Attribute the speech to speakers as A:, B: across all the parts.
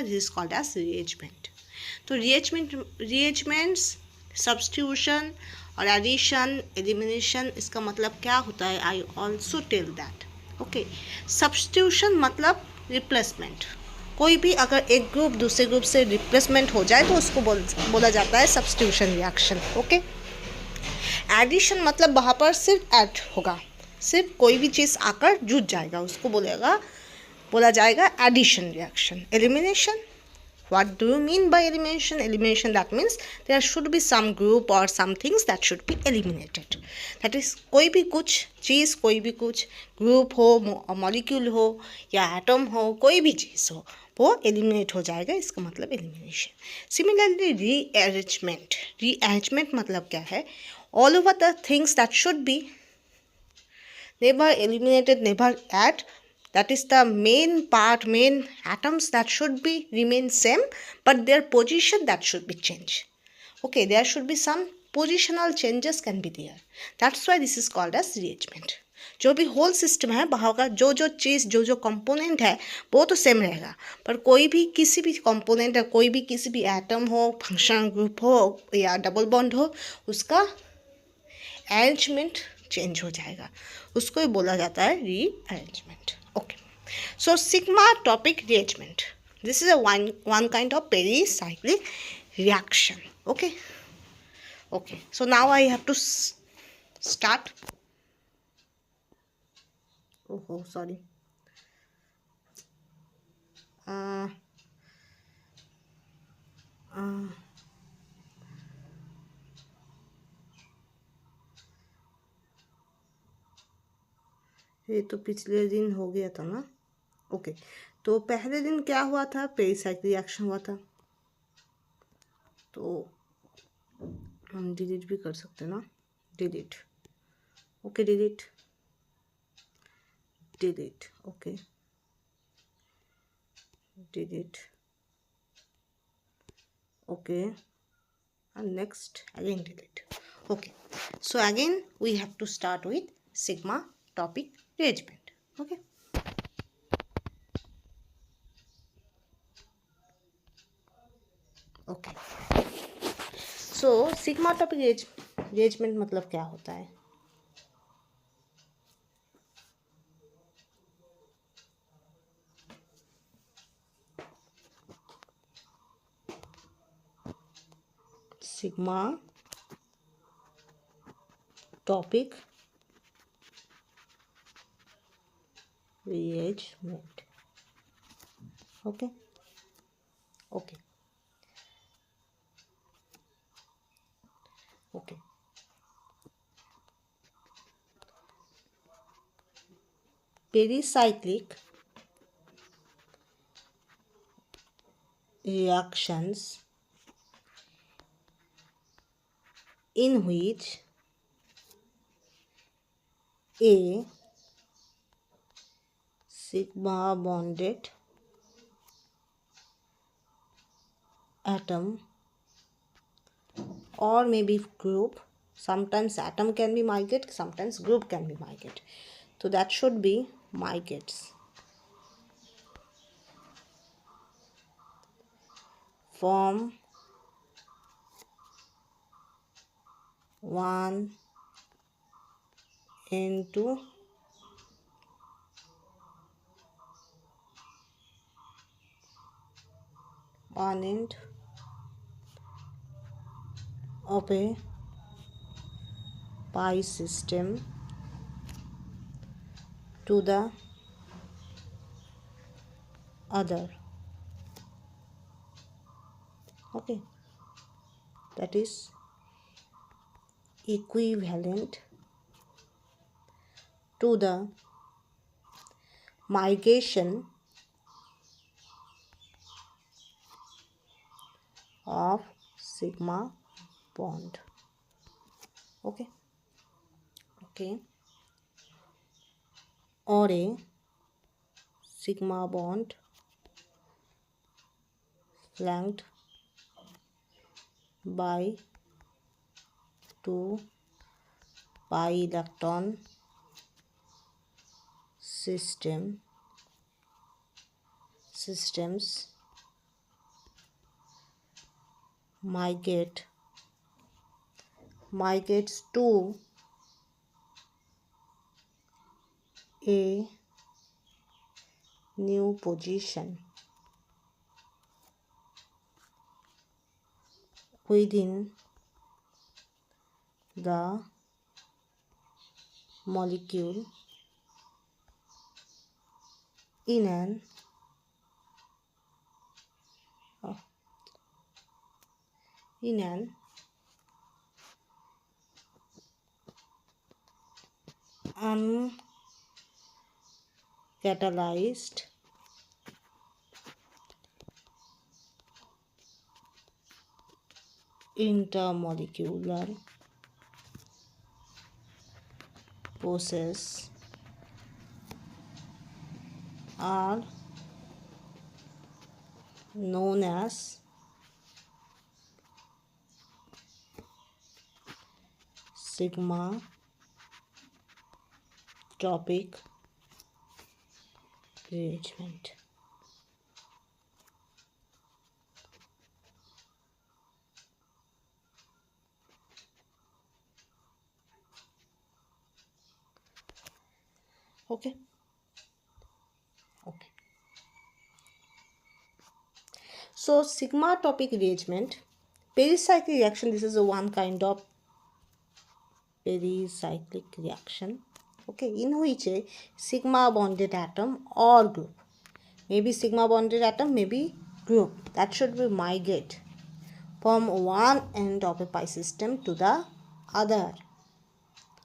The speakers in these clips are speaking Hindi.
A: This is called as rearrangement. तो रीअरेंजमेंट्स, सब्स्टिट्यूशन और एडिशन, एलिमिनेशन, इसका मतलब क्या होता है, I also tell that. Okay, substitution मतलब रिप्लेसमेंट। कोई भी अगर एक ग्रुप दूसरे ग्रुप से रिप्लेसमेंट हो जाए तो उसको बोला जाता है सब्स्टिट्यूशन रिएक्शन। ओके, एडिशन मतलब वहाँ पर सिर्फ ऐड होगा, सिर्फ कोई भी चीज़ आकर जुड़ जाएगा, उसको बोला जाएगा addition reaction. Elimination, what do you mean by elimination? Elimination, that means there should be some group or some things that should be eliminated. That is, कोई भी कुछ चीज़, कोई भी कुछ ग्रुप हो, मॉलिक्यूल हो या एटम हो, कोई भी चीज़ हो, वो एलिमिनेट हो जाएगा, इसका मतलब एलिमिनेशन। सिमिलरली रीअरेंजमेंट मतलब क्या है, all over the things that should B never eliminated, never add, that is the main atoms that should be remain same, but their position that should be changed. Okay, there should be some positional changes can be there, that's why this is called as rearrangement. जो भी होल सिस्टम है वहाँ का जो जो चीज़, जो जो कंपोनेंट है वो तो सेम रहेगा, पर कोई भी किसी भी कंपोनेंट है, कोई भी किसी भी एटम हो, फंक्शनल ग्रुप हो या डबल बॉन्ड हो, उसका अरेंजमेंट चेंज हो जाएगा, उसको ही बोला जाता है rearrangement. Okay, so sigmatropic rearrangement, this is a one kind of pericyclic reaction. Okay, okay, so now I have to start. ओहो सॉरी, ये तो पिछले दिन हो गया था ना। ओके, तो पहले दिन क्या हुआ था, पेरिसाइक्लिक रिएक्शन हुआ था, तो हम डिलीट भी कर सकते ना, delete. Okay, delete, okay, delete, okay, and next again delete. Okay, so again we have to start with sigma topic rearrangement. Okay, okay, so sigma topic rearrangement मतलब क्या होता है, sigma topic rearrangement. Okay, okay, okay, pericyclic reactions in which a sigma bonded atom or maybe group, sometimes atom can be migrate, sometimes group can be migrate, so that should be migrates from one into one end of a pi system to the other. Okay, that is equivalent to the migration of sigma bond. Okay, okay, or a sigma bond flanked by 2 pi electron systems migrates to a new position within the molecule in an uncatalyzed intermolecular process are known as sigma-tropic rearrangement. Okay. So sigma-tropic rearrangement, pericyclic reaction. This is a one kind of pericyclic reaction. Okay, in which a sigma bonded atom or group, maybe sigma bonded atom, maybe group, that should be migrate from one end of a pi system to the other.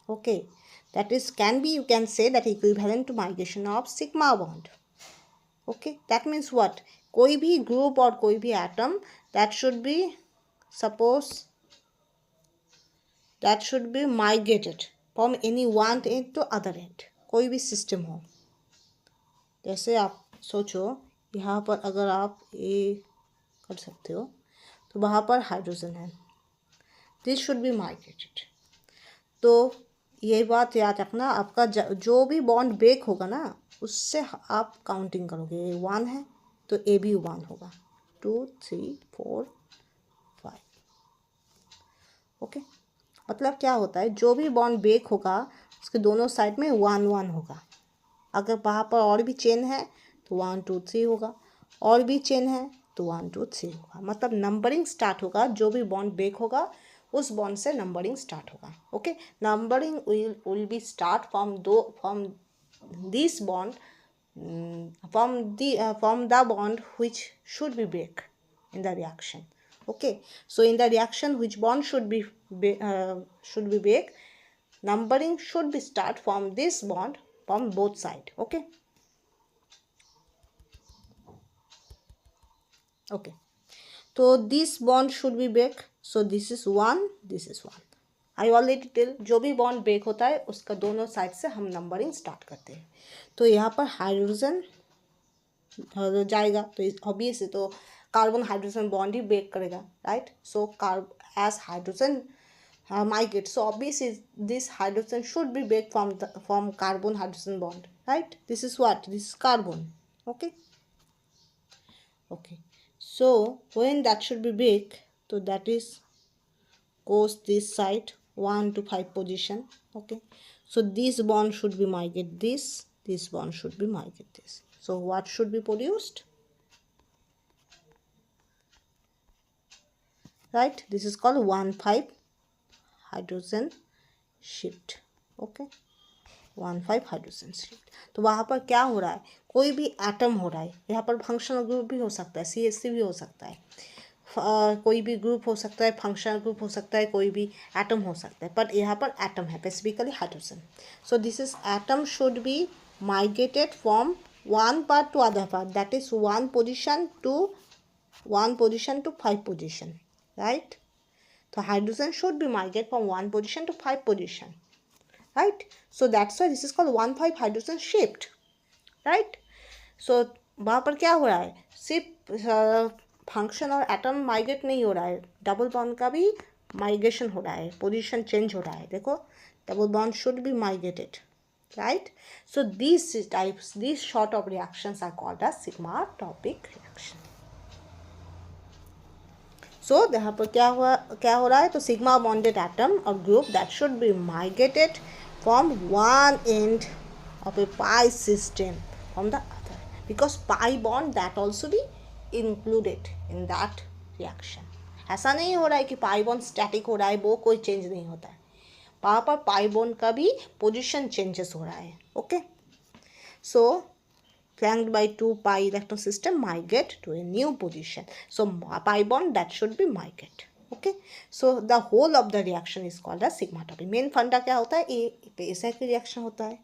A: Okay, that is can be, you can say that equivalent to migration of sigma bond. Okay, that means what? कोई भी group और कोई भी atom that should be, suppose that should be migrated from any one end to other end. कोई भी system हो, जैसे आप सोचो यहाँ पर अगर आप ए कर सकते हो तो वहाँ पर हाइड्रोजन है, दिस शुड बी माइग्रेटेड. तो ये बात याद रखना, आपका जो भी बॉन्ड ब्रेक होगा ना उससे आप काउंटिंग करोगे. ए 1 है तो ए भी 1 होगा, 2 3 4 5. ओके, मतलब क्या होता है, जो भी बॉन्ड ब्रेक होगा उसके दोनों साइड में 1 1 होगा. अगर वहाँ पर और भी चेन है तो 1 2 3 होगा, और भी चेन है तो 1 2 3 होगा. मतलब नंबरिंग स्टार्ट होगा, जो भी बॉन्ड ब्रेक होगा उस बॉन्ड से नंबरिंग स्टार्ट होगा. Okay, numbering will be start from this bond, from the bond which should be break in the reaction. Okay, so in the reaction which bond should be break, numbering should be start from this bond from both side. Okay. Okay, so this bond should be break. So this is 1, this is 1. I already tell, जो भी बॉन्ड ब्रेक होता है उसका दोनों साइड से हम नंबरिंग स्टार्ट करते हैं. तो यहाँ पर हाइड्रोजन जाएगा तो ऑब्वियस है, तो कार्बन हाइड्रोजन बॉन्ड ही ब्रेक करेगा, right. So as hydrogen migrate, so obviously this hydrogen should be break from carbon hydrogen bond, right. This is what, this is carbon. Okay. Okay, so when that should be break, so that is goes this side 1 to 5 position. Okay, so this bond should be migrate this bond should be migrate this. So what should be produced, right? This is called 1,5 hydrogen shift. Okay, 1,5 hydrogen shift. तो वहाँ पर क्या हो रहा है, कोई भी एटम हो रहा है, यहाँ पर फंक्शनल ग्रुप भी हो सकता है, CH3 भी हो सकता है, कोई भी ग्रुप हो सकता है, फंक्शनल ग्रुप हो सकता है, कोई भी एटम हो सकता है, बट यहाँ पर एटम है, specifically hydrogen. So this is atom should be migrated from one part to other part, that is one position to 5 position, right. So hydrogen should be migrate from 1 position to 5 position, right. So that's why this is called 1,5 hydrogen shift, right. So वहाँ पर क्या हो रहा है, सिर्फ फंक्शन और एटम माइग्रेट नहीं हो रहा है, डबल बॉन्ड का भी माइग्रेशन हो रहा है, पोजीशन चेंज हो रहा है. देखो, double bond should be migrated, right. So these sort of reactions are called as sigma-tropic reaction. सो यहाँ पर क्या हो रहा है, तो सिग्मा बॉन्डेड एटम और group that should be migrated from one end of A pi system from the other, because pi bond that also be included in that reaction. ऐसा नहीं हो रहा है कि पाई बॉन्ड स्टैटिक हो रहा है, वो कोई चेंज नहीं होता है, वहाँ पर पाई बॉन्ड का भी पोजिशन चेंजेस हो रहा है। Okay, so flanked by 2 pi electron system migrate to a new position, so pi bond that should be migrate. Okay, so the whole of the reaction is called as sigmatopy. Main फंडा क्या होता है, ये ऐसा की रिएक्शन होता है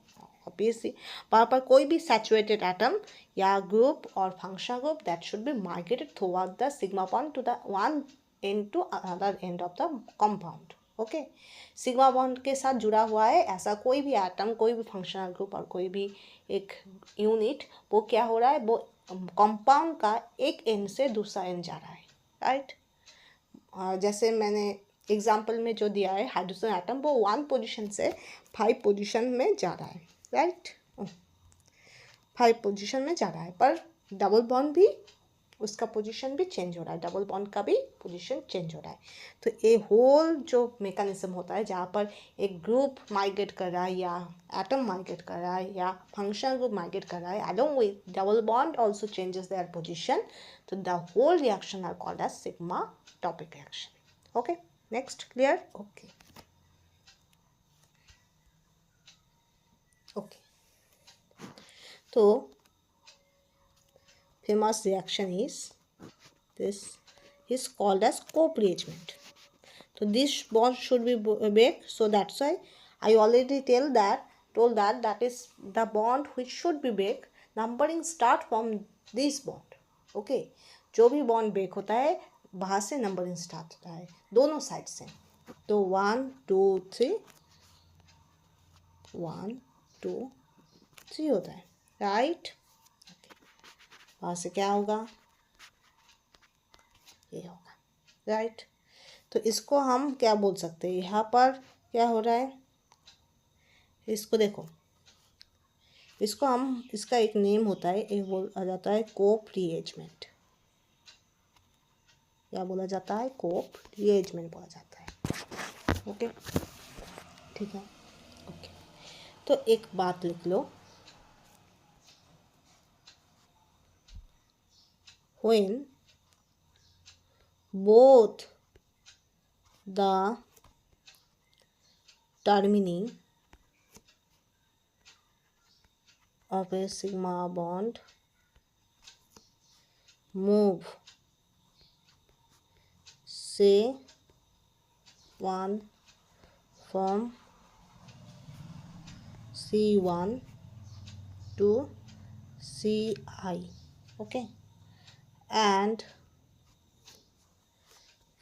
A: ऑब्वियसली, वहाँ पर कोई भी सैचुरेटेड एटम या ग्रुप और functional group that should be migrated throughout the sigma bond to the one end to another end of the compound. Okay, sigma bond के साथ जुड़ा हुआ है ऐसा कोई भी एटम, कोई भी फंक्शनल ग्रुप और कोई भी एक यूनिट, वो क्या हो रहा है, वो कंपाउंड का एक एंड से दूसरा एंड जा रहा है, राइट। जैसे मैंने एग्जांपल में जो दिया है, हाइड्रोजन एटम वो 1 पोजीशन से 5 पोजीशन में जा रहा है, राइट, 5 पोजीशन में जा रहा है, पर डबल बॉन्ड भी उसका पोजीशन भी चेंज हो रहा है, डबल बॉन्ड का भी पोजीशन चेंज हो रहा है। तो ये होल जो मेकानिज्म होता है जहाँ पर एक ग्रुप माइग्रेट कर रहा है या एटम माइग्रेट कर रहा है या फंक्शनल ग्रुप माइग्रेट कर रहा है, along with double bond also changes their position, तो the whole reaction are called as sigmatropic reaction. Okay, next, clear? Okay, okay, तो famous reaction is this is called as co-rearrangement. So this bond should be break, so that's why I already told that that is the bond which should be break, numbering start from this bond. Okay, जो भी bond break होता है वहाँ से numbering start होता है दोनों साइड से, तो 1 2 3 1 2 3 होता है, राइट। वहाँ से क्या होगा, ये होगा, राइट। तो इसको हम क्या बोल सकते हैं, यहाँ पर क्या हो रहा है, इसको देखो, इसको हम, इसका एक नेम होता है, एक बोला जाता है को-रिएरेंजमेंट। क्या बोला जाता है, को-रिएरेंजमेंट बोला जाता है। ओके, ठीक है, ओके। तो एक बात लिख लो, when both the termini of a sigma bond move, say one from C1 to Ci, okay, and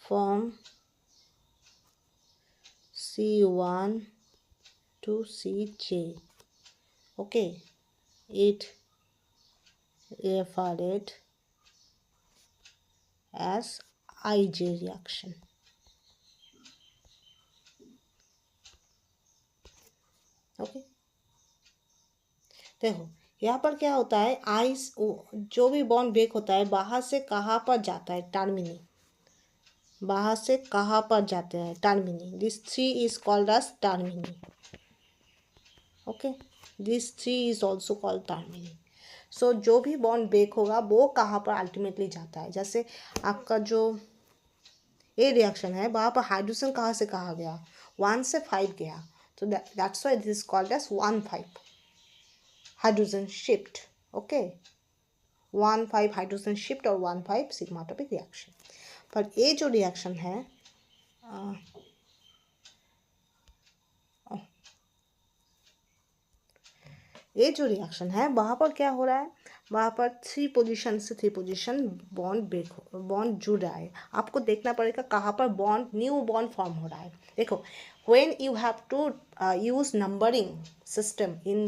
A: from C1 to Cj, okay, it referred as Ij reaction. Okay, देखो यहाँ पर क्या होता है, आइस जो भी बॉन्ड ब्रेक होता है बाहर से कहाँ पर जाता है, टर्मिनी, बाहर से कहाँ पर जाते हैं, termini, this 3 is called as termini. Okay, this 3 is also called termini. So जो भी बॉन्ड ब्रेक होगा वो कहाँ पर अल्टीमेटली जाता है, जैसे आपका जो ये रिएक्शन है वहाँ पर हाइड्रोजन कहाँ से कहाँ गया, 1 से 5 गया, तो that's why this called as 1,5 hydrogen shift. Okay, 1,5 hydrogen shift और 1,5 सिग्माटॉपिक रिएक्शन। पर ये जो रिएक्शन है ये जो रिएक्शन है वहाँ पर क्या हो रहा है, वहाँ पर 3 पोजीशन से 3 पोजीशन बॉन्ड जुड़ रहा है। आपको देखना पड़ेगा कहाँ पर बॉन्ड, न्यू बॉन्ड फॉर्म हो रहा है। देखो, when you have to use numbering system in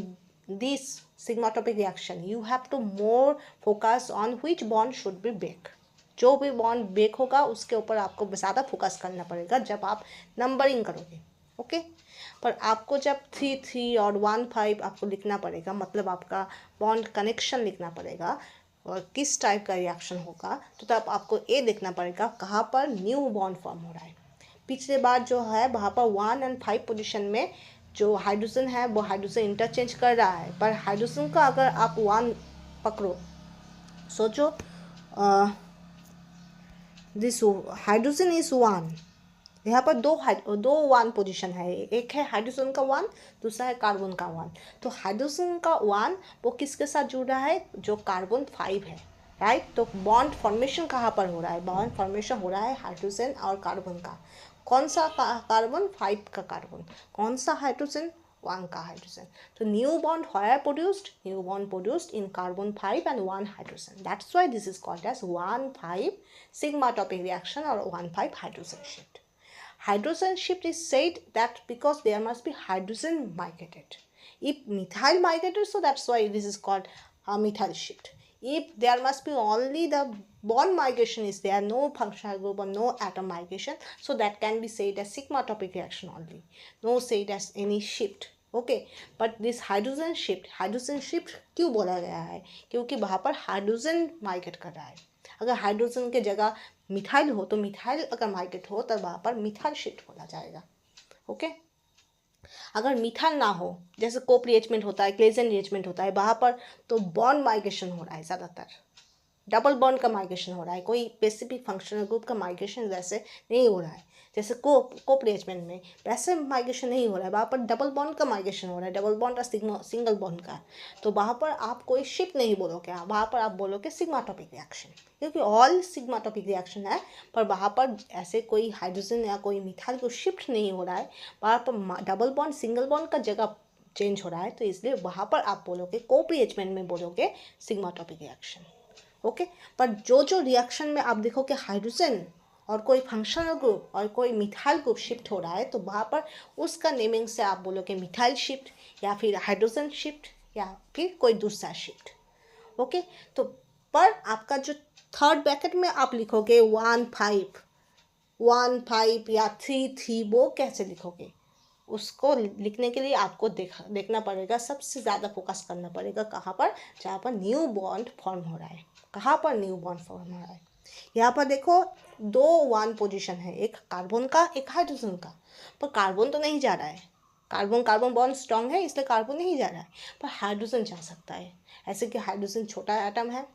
A: this sigmatropic reaction, you have to more focus on which bond should be break. जो भी बॉन्ड ब्रेक होगा उसके ऊपर आपको ज़्यादा फोकस करना पड़ेगा जब आप नंबरिंग करोगे। ओके, पर आपको जब 3 3 और 1 5 आपको लिखना पड़ेगा, मतलब आपका बॉन्ड कनेक्शन लिखना पड़ेगा, और किस टाइप का रिएक्शन होगा, तो तब आपको ये देखना पड़ेगा कहाँ पर न्यू बॉन्ड फॉर्म हो रहा है। पिछले बार जो है वहाँ पर 1 और 5 पोजीशन में जो हाइड्रोजन है वो हाइड्रोजन इंटरचेंज कर रहा है, पर हाइड्रोजन का अगर आप 1 पकड़ो, सोचो दिस हाइड्रोजन इज 1, यहाँ पर दो 1 पोजीशन है, एक है हाइड्रोजन का 1, दूसरा है कार्बन का 1। तो हाइड्रोजन का 1 वो किसके साथ जुड़ रहा है, जो कार्बन 5 है, राइट। तो बॉन्ड फॉर्मेशन कहाँ पर हो रहा है, बॉन्ड फॉर्मेशन हो रहा है हाइड्रोजन और कार्बन का। कौन सा कार्बन, 5 का कार्बन, कौन सा हाइड्रोजन, 1 का हाइड्रोजन। तो new bond where produced, new bond produced in carbon 5 and 1 hydrogen. That's why this is called as 1,5 sigma atomic reaction or 1,5 hydrogen shift. Hydrogen shift is said that because there must be hydrogen migrated. If methyl migrated, so that's why this is called methyl shift. If there must be only the bond migration is there, no functional group or no atom migration, so that can be said as sigma atomic reaction only. No said as any shift. Okay, but this hydrogen shift क्यों बोला गया है, क्योंकि वहाँ पर हाइड्रोजन माइग्रेट कर रहा है। अगर हाइड्रोजन के जगह मिथाइल हो, तो मिथाइल अगर माइग्रेट हो तब वहाँ पर मिथाइल शिफ्ट बोला जाएगा। ओके, अगर मिथाइल ना हो, जैसे कोप रिएचमेंट होता है, क्लेजन रिएचमेंट होता है, वहाँ पर तो बॉन्ड माइग्रेशन हो रहा है, ज़्यादातर डबल बॉन्ड का माइग्रेशन हो रहा है, कोई स्पेसिफिक फंक्शनल ग्रुप का माइग्रेशन वैसे नहीं हो रहा है। जैसे कोप रिएचमेंट में वैसे माइग्रेशन नहीं हो रहा है, वहाँ पर डबल बॉन्ड का माइग्रेशन हो रहा है, डबल बॉन्ड और सिंगल बॉन्ड का। तो वहाँ पर आप कोई शिफ्ट नहीं बोलोगे, वहाँ पर आप बोलोगे सिग्माटोपिक रिएक्शन, क्योंकि ऑल सिग्माटोपिक रिएक्शन है, पर वहाँ पर ऐसे कोई हाइड्रोजन या कोई मिथाइल को शिफ्ट नहीं हो रहा है, वहाँ पर डबल बॉन्ड सिंगल बॉन्ड का जगह चेंज हो रहा है, तो इसलिए वहाँ पर आप बोलोगे कोप रिएचमेंट में बोलोगे सिग्माटोपिक रिएक्शन। ओके, पर जो रिएक्शन में आप देखो कि हाइड्रोजन और कोई फंक्शनल ग्रुप और कोई मिथाइल ग्रुप शिफ्ट हो रहा है, तो वहाँ पर उसका नेमिंग से आप बोलोगे मिथाइल शिफ्ट या फिर हाइड्रोजन शिफ्ट या फिर कोई दूसरा शिफ्ट। ओके, तो पर आपका जो थर्ड ब्रैकेट में आप लिखोगे 1,5 या 3,3, वो कैसे लिखोगे, उसको लिखने के लिए आपको देखना पड़ेगा, सबसे ज़्यादा फोकस करना पड़ेगा कहाँ पर, जहाँ पर न्यू बॉन्ड फॉर्म हो रहा है। कहाँ पर न्यू बॉन्ड फॉर्म हो रहा है, यहाँ पर देखो 2 1 पोजीशन है, एक कार्बन का एक हाइड्रोजन का, पर कार्बन तो नहीं जा रहा है, कार्बन बॉन्ड स्ट्रॉन्ग है इसलिए कार्बन नहीं जा रहा है, पर हाइड्रोजन जा सकता है। ऐसे कि हाइड्रोजन छोटा एटम है,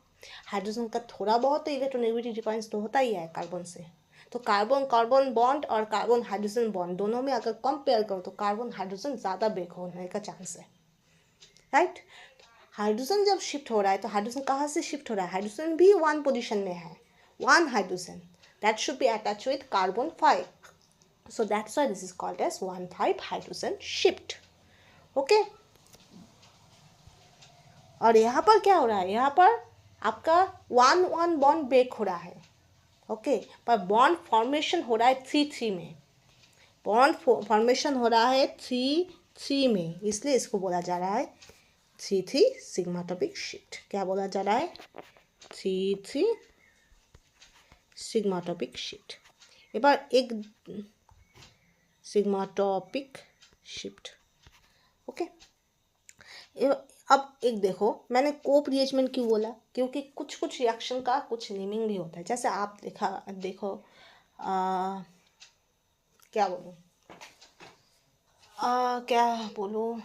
A: हाइड्रोजन का थोड़ा बहुत तो इलेक्ट्रोनेगेटिविटी डिफरेंस तो होता ही है कार्बन से। तो कार्बन बॉन्ड और कार्बन हाइड्रोजन बॉन्ड दोनों में अगर कंपेयर करो तो कार्बन हाइड्रोजन ज़्यादा ब्रेक होने का चांस है, राइट। हाइड्रोजन जब शिफ्ट हो रहा है तो हाइड्रोजन कहाँ से शिफ्ट हो रहा है, हाइड्रोजन भी 1 पोजीशन में है, 1 hydrogen that should be attach with carbon 5, so that's why this is called as 1,5 hydrogen shift। Okay, और यहाँ पर क्या हो रहा है, यहाँ पर आपका 1 बॉन्ड ब्रेक हो रहा है, ओके, पर बॉन्ड फॉर्मेशन हो रहा है 3,3 में, बॉन्ड फॉर्मेशन हो रहा है 3,3 में, इसलिए इसको बोला जा रहा है 3,3 सिग्माटोपिक शिफ्ट। क्या बोला जा रहा है, 3,3 सिग्माटोपिक शिफ्ट। एक बार एक सिग्माटोपिक शिफ्ट। ओके, अब एक देखो मैंने कोप रिएजमेंट क्यों बोला, क्योंकि कुछ रिएक्शन का कुछ नेमिंग भी होता है। जैसे आप देखो क्या बोलूँ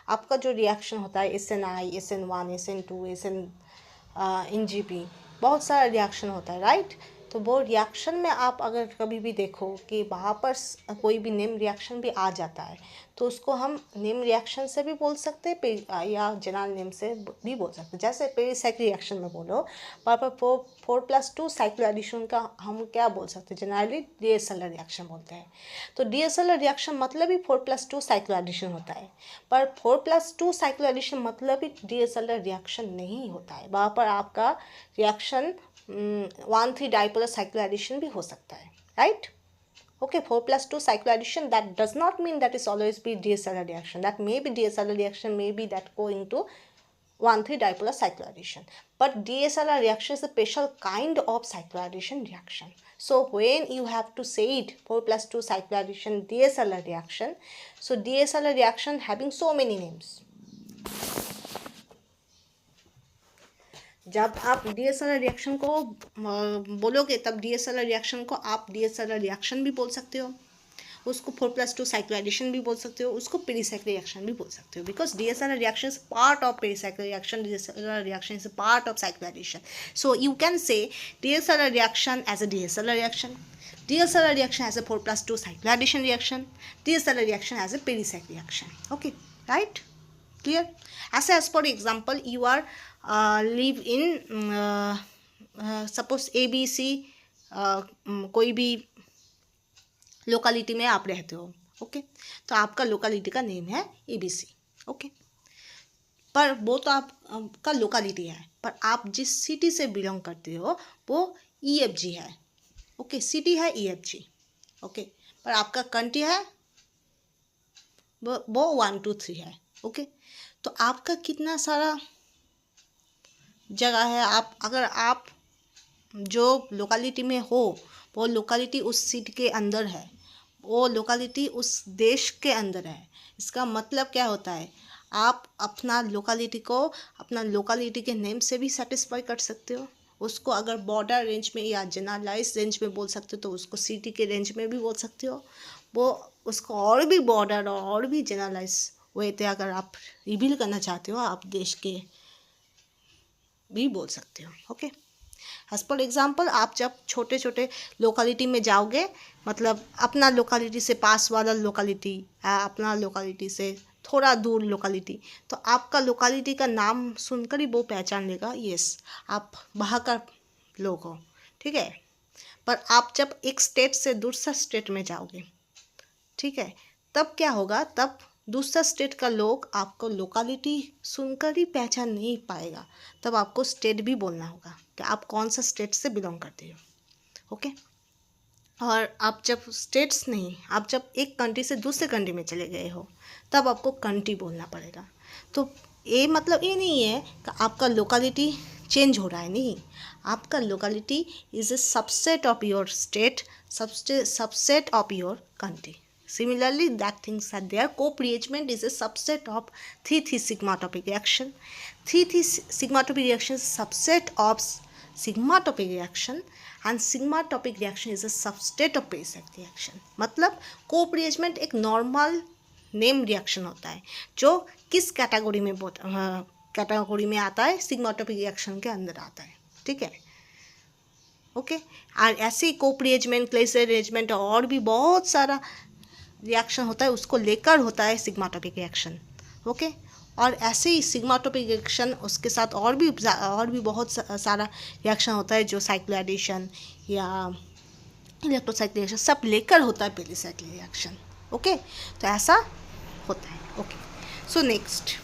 A: आपका जो रिएक्शन होता है SNI, SN1, SN2, NGP, बहुत सारा रिएक्शन होता है, राइट। तो वो रिएक्शन में आप अगर कभी भी देखो कि वहाँ पर कोई भी नेम रिएक्शन भी आ जाता है, तो उसको हम नेम रिएक्शन से भी बोल सकते हैं या जनरल नेम से भी बोल सकते हैं। जैसे पेरिसाइक्लिक रिएक्शन में बोलो, पर 4+2 साइक्लो एडिशन का हम क्या बोल सकते हैं, जनरली DSLR रिएक्शन बोलते हैं। तो DSLR रिएक्शन मतलब ही 4+2 साइक्लो एडिशन होता है, पर 4+2 साइक्लो एडिशन मतलब ही DSLR रिएक्शन नहीं होता है। वहाँ पर आपका रिएक्शन 1,3 डाइपोलर साइक्लो एडिशन भी हो सकता है, right. Okay, 4+2 cyclo addition, that does not mean that is always be DSLR reaction. That may be DSLR reaction, may be that go into 1,3 dipolar cyclo addition. But DSLR reaction is a special kind of cyclo addition reaction. So when you have to say it 4+2 cyclo addition DSLR reaction, so DSLR reaction having so many names. जब आप डीएसएलआर रिएक्शन को बोलोगे तब डीएसएलआर रिएक्शन को आप डीएसएलआर रिएक्शन भी बोल सकते हो, उसको 4+2 साइक्लोएडिशन भी बोल सकते हो, उसको पेरीसाइक्लिक रिएक्शन भी बोल सकते हो, because DSLR reaction is part of pericyclic reaction, DSLR reaction is part of cycloaddition. So you can say DSLR reaction as a DSLR reaction, DSLR reaction as a 4+2 cycloaddition reaction, DSLR reaction as a pericyclic reaction. Okay, right? Clear? As for example, you are live in suppose ABC कोई भी लोकेलिटी में आप रहते हो. ओके, तो आपका लोकेलिटी का नेम है ABC. ओके, पर वो तो आपका लोकेलिटी है, पर आप जिस सिटी से बिलोंग करते हो वो EFG है. ओके, सिटी है EFG. ओके, पर आपका कंट्री है वो 1 2 3 है. ओके, तो आपका कितना सारा जगह है. आप अगर आप जो लोकेलिटी में हो वो लोकेलिटी उस सिटी के अंदर है, वो लोकेलिटी उस देश के अंदर है. इसका मतलब क्या होता है, आप अपना लोकेलिटी के नेम से भी सेटिस्फाई कर सकते हो. उसको अगर बॉर्डर रेंज में या जनरलाइज रेंज में बोल सकते हो तो उसको सिटी के रेंज में भी बोल सकते हो. वो उसको और भी बॉर्डर और भी जनरलाइज वे थे अगर आप रिवील करना चाहते हो आप देश के भी बोल सकते हो. ओके, एज पर एग्जाम्पल आप जब छोटे छोटे लोकेलिटी में जाओगे, मतलब अपना लोकेलिटी से पास वाला लोकेलिटी, अपना लोकेलिटी से थोड़ा दूर लोकेलिटी, तो आपका लोकेलिटी का नाम सुनकर ही वो पहचान लेगा, यस आप वहाँ का लोग हो. ठीक है, पर आप जब एक स्टेट से दूसरा स्टेट में जाओगे, ठीक है, तब क्या होगा, तब दूसरा स्टेट का लोग आपको लोकेलिटी सुनकर ही पहचान नहीं पाएगा. तब आपको स्टेट भी बोलना होगा कि आप कौन सा स्टेट से बिलोंग करते हो. ओके, और आप जब स्टेट्स नहीं, आप जब एक कंट्री से दूसरे कंट्री में चले गए हो तब आपको कंट्री बोलना पड़ेगा. तो ये मतलब ये नहीं है कि आपका लोकेलिटी चेंज हो रहा है, नहीं. आपका locality is a subset of your state, subset of your country. Similarly, that things are there. Co-rearrangement is a subset of 3 sigma-topic reaction. 3 sigma-topic reaction is a subset of sigma-topic reaction, and sigma-topic reaction is a subset of pericyclic reaction. मतलब co-rearrangement एक नॉर्मल नेम रिएक्शन होता है जो किस कैटेगरी में आता है, सिग्माटोपिक रिएक्शन के अंदर आता है. ठीक है, ओके. और ऐसे को-रिएरमेंट, क्लेस अरेंजमेंट और भी बहुत सारा रिएक्शन होता है, उसको लेकर होता है सिग्माटोपिक रिएक्शन. ओके, और ऐसे ही सिग्माटोपिक रिएक्शन उसके साथ और भी बहुत सारा रिएक्शन होता है जो साइक्लोएडिशन या इलेक्ट्रोसाइक्लिक रिएक्शन सब लेकर होता है पेरीसाइक्लिक रिएक्शन. ओके, तो ऐसा होता है. ओके, सो नेक्स्ट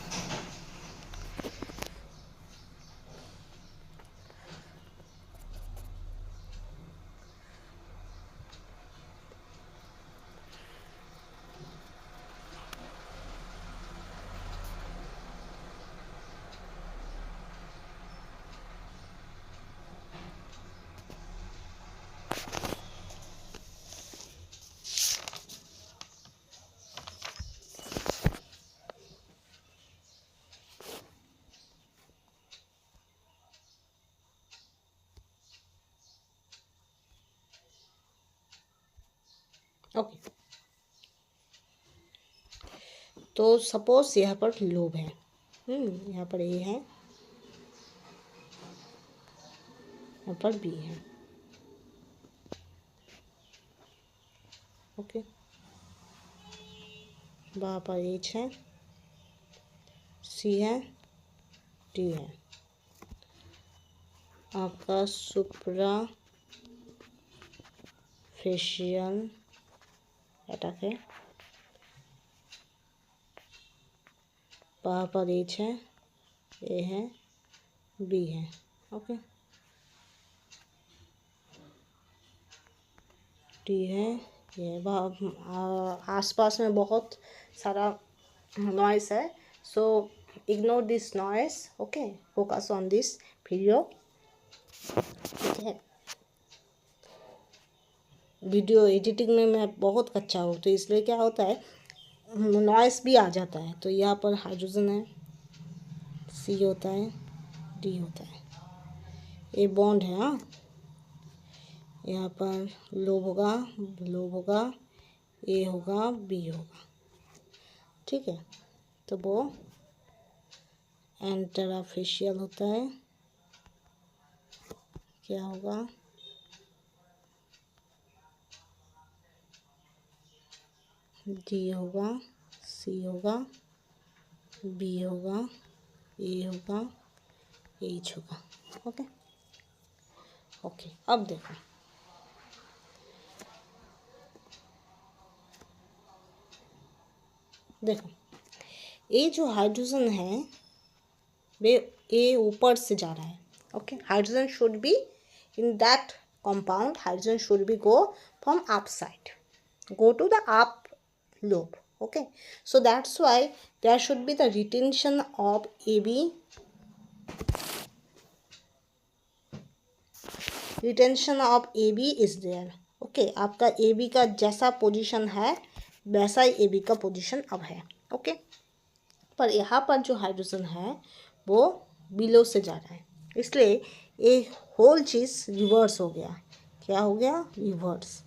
A: ओके, तो सपोज यहाँ पर लोब है, यहाँ पर ए है, यहाँ पर बी है. ओके, वहाँ पर एच है, सी है, डी है. आपका सुप्रा फेशियल अटैक है, वहाँ पर एच है, ए है, बी है. ओके, डी है, ये आसपास में बहुत सारा नॉइस है, so ignore this noise. Okay, focus on this video. ठीक है, वीडियो एडिटिंग में मैं बहुत कच्चा हूँ, तो इसलिए क्या होता है नॉइस भी आ जाता है. तो यहाँ पर हाइड्रोजन है, सी होता है, डी होता है. ए बॉन्ड है, हाँ, यहाँ पर लोब होगा, लोब होगा, ए होगा, बी होगा, ठीक है। तो वो इंटरफेशियल होता है, क्या होगा, डी होगा, सी होगा, बी होगा, ए होगा, एच होगा। ओके ओके, अब देखो, देखो ये जो हाइड्रोजन है वे ए ऊपर से जा रहा है। Okay, hydrogen should be in that compound, hydrogen should be go from up side, go to the up lobe. Okay, so that's why there should be the retention of AB, retention of AB is there. Okay, आपका AB का जैसा पोजीशन है वैसा ही AB का पोजीशन अब है। ओके, पर यहाँ पर जो हाइड्रोजन है वो बिलो से जा रहा है, इसलिए ये होल चीज़ रिवर्स हो गया। क्या हो गया? रिवर्स।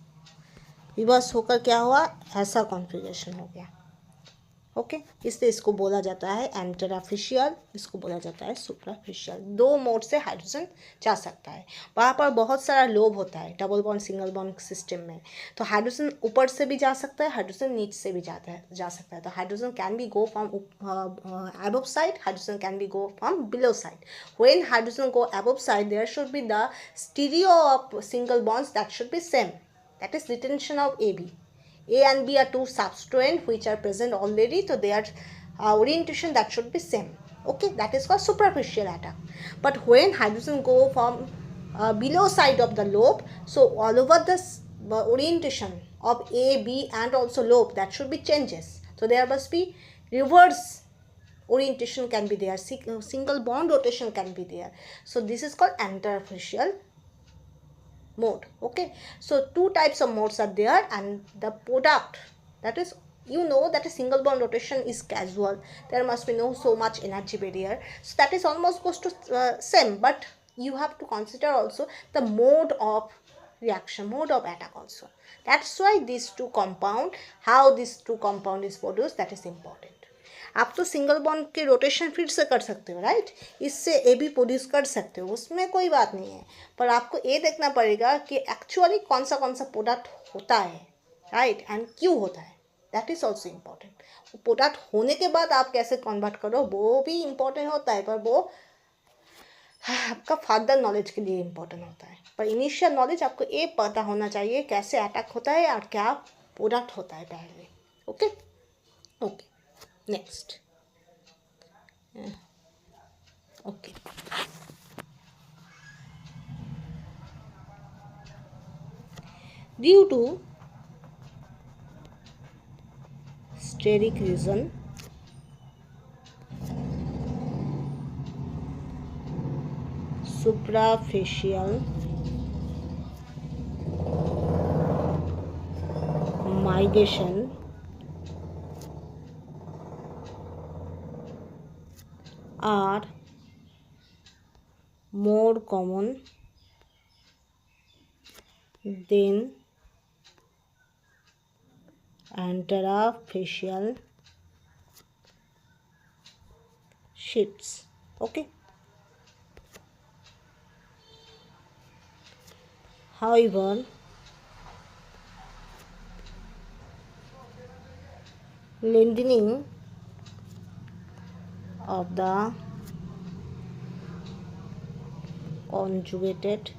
A: रिवर्स होकर क्या हुआ? ऐसा कॉन्फ़िगरेशन हो गया। ओके, इसलिए इसको बोला जाता है एंटरफिशियल, इसको बोला जाता है सुपरफिशियल। दो मोड से हाइड्रोजन जा सकता है। वहाँ पर बहुत सारा लोब होता है double bond single bond system में, तो हाइड्रोजन ऊपर से भी जा सकता है, हाइड्रोजन नीचे से भी जा सकता है। तो hydrogen can be go from above side, hydrogen can be go from below side. When hydrogen go above side there should be the stereo of single bonds that should be same, that is retention of AB. A and B are two substituents which are present already, so their orientation that should be same. Okay, that is called superficial attack. But when hydrogen go from below side of the lobe, so all over this orientation of A, B and also lobe that should be changes. So there must be reverse orientation can be there, single bond rotation can be there. So this is called interfacial mode. Okay, so two types of modes are there, and the product, that is, you know that a single bond rotation is casual, there must be no so much energy barrier, so that is almost goes to same, but you have to consider also the mode of reaction, mode of attack also. That's why these two compound, how these two compound is produced, that is important. आप तो सिंगल बॉन्ड के रोटेशन फिर से कर सकते हो, राइट, इससे ए भी प्रोड्यूस कर सकते हो, उसमें कोई बात नहीं है, पर आपको ये देखना पड़ेगा कि एक्चुअली कौन सा प्रोडक्ट होता है, राइट, एंड क्यों होता है, that is also important. Product होने के बाद आप कैसे कन्वर्ट करो वो भी इम्पॉर्टेंट होता है, पर वो आपका फर्दर नॉलेज के लिए इम्पोर्टेंट होता है। पर इनिशियल नॉलेज आपको ये पता होना चाहिए कैसे अटैक होता है और क्या प्रोडक्ट होता है पहले। Okay okay, next. Okay, due to steric reason, suprafacial migration are more common than interfacial shifts. Okay, however, lengthening of the conjugated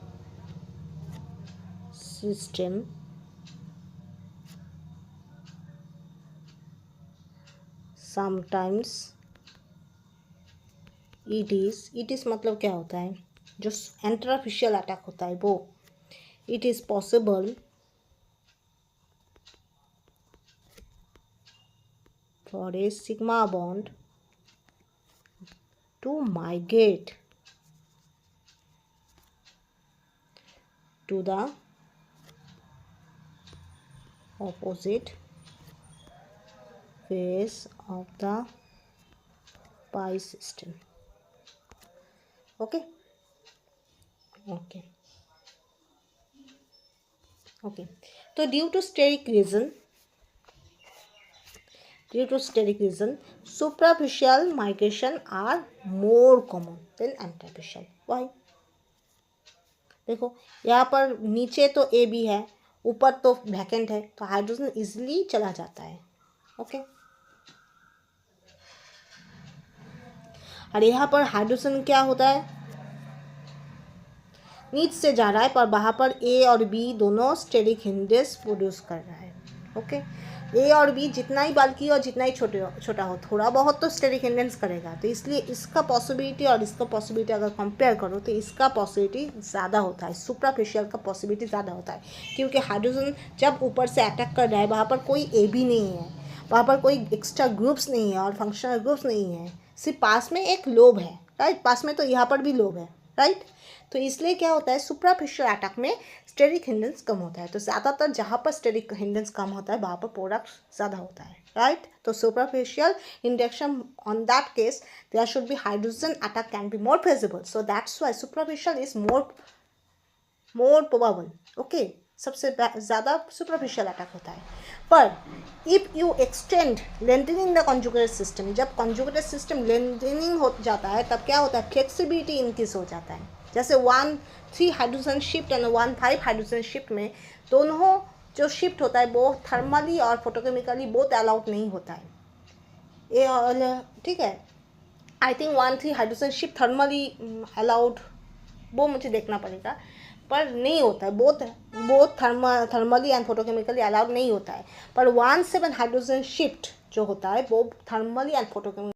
A: system sometimes it is मतलब क्या होता है, जो इंटरफिशियल अटैक होता है वो, it is possible for a sigma bond to migrate to the opposite face of the pi system. Okay, okay okay, तो due to steric reason superficial migration are more common than interfacial. Why? देखो यहाँ पर नीचे तो ए बी है, ऊपर तो वैकेंट है, तो हाइड्रोजन इजीली चला जाता है। ओके, और यहाँ पर हाइड्रोजन क्या होता है, नीचे से जा रहा है, पर वहाँ पर ए और बी दोनों स्टेरिक हिंड्रेंस प्रोड्यूस कर रहा है। ओके, ए और बी जितना ही बल्कि और जितना ही छोटा हो, थोड़ा बहुत तो स्टेरिक हिंड्रेंस करेगा, तो इसलिए इसका पॉसिबिलिटी और इसका पॉसिबिलिटी अगर कंपेयर करो तो इसका पॉसिबिलिटी ज़्यादा होता है, सुपरफिशियल का पॉसिबिलिटी ज़्यादा होता है, क्योंकि हाइड्रोजन जब ऊपर से अटैक कर रहा है वहाँ पर कोई ए बी नहीं है, वहाँ पर कोई एक्स्ट्रा ग्रुप्स नहीं है और फंक्शनल ग्रुप्स नहीं है, सिर्फ पास में एक लोब है, राइट, पास में तो यहाँ पर भी लोब है, राइट। तो इसलिए क्या होता है, सुपरफिशियल अटैक में स्टेरिक हिंड्रेंस कम होता है, तो ज़्यादातर जहाँ पर स्टेरिक हिंड्रेंस कम होता है वहाँ पर प्रोडक्ट ज़्यादा होता है, राइट। तो superficial induction on that case there should be hydrogen attack can be more feasible, so that's why superficial is more probable. Okay, सबसे ज़्यादा सुपरफिशियल अटैक होता है। पर if you extend lengthening the conjugated system, जब कॉन्जुगेटेड सिस्टम लेंथनिंग हो जाता है तब क्या होता है, फ्लेक्सिबिलिटी इंक्रीज हो जाता है। जैसे 1,3 हाइड्रोजन शिफ्ट और 1,5 हाइड्रोजन शिफ्ट में दोनों जो शिफ्ट होता है वो थर्मली और फोटोकेमिकली बोथ अलाउड नहीं होता है, ये ठीक है। I think 1,3 hydrogen shift thermally allowed, वो मुझे देखना पड़ेगा, पर नहीं होता है, both thermally and photochemically allowed नहीं होता है। पर 1,7 हाइड्रोजन शिफ्ट जो होता है वो थर्मली एंड फोटोकेमिकली